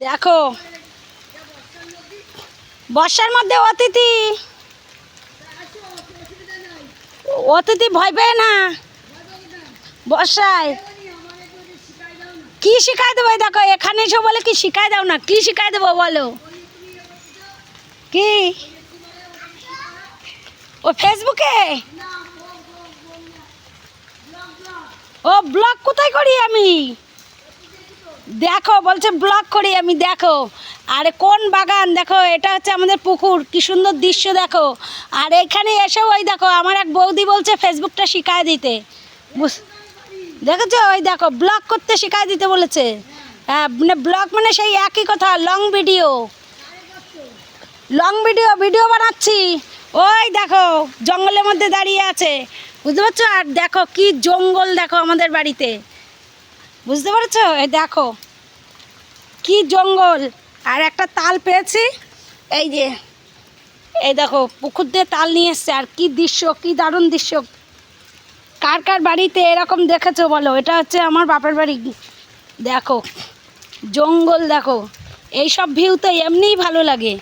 দেখো বর্ষার মধ্যে অতিথি অতিথি ভয় পেয়ে না বর্ষায়। কি শিখাই দেবো? দেখো এখানে এসে বলে কি শিখাই দাও না, কি শিখাই দেবো বলো? কি ও ফেসবুকে? ও ব্লগ কোথায় করি আমি? দেখো বলছে ব্লগ করি আমি। দেখো আরে কোন বাগান, দেখো এটা হচ্ছে আমাদের পুকুর, কি সুন্দর দৃশ্য দেখো। আর এখানে এসেও ওই দেখো আমার এক বৌদি বলছে ফেসবুকটা শিখায় দিতে। দেখেছো ওই দেখো ব্লগ করতে শিখায় দিতে বলেছে। হ্যাঁ মানে ব্লগ মানে সেই একই কথা, লং ভিডিও। ভিডিও বানাচ্ছি। ওই দেখো জঙ্গলের মধ্যে দাঁড়িয়ে আছে, বুঝতে পারছো? আর দেখো কি জঙ্গল দেখো আমাদের বাড়িতে, বুঝতে পারছো? এই দেখো কি জঙ্গল। আর একটা তাল পেয়েছি, এই যে এই দেখো পুকুর দিয়ে তাল নিয়ে এসছে। আর কি দৃশ্য, কি দারুণ দৃশ্য। কার কার বাড়িতে এরকম দেখেছো বলো? এটা হচ্ছে আমার বাপের বাড়ি। দেখো জঙ্গল, দেখো এইসব ভিউ তো এমনিই ভালো লাগে।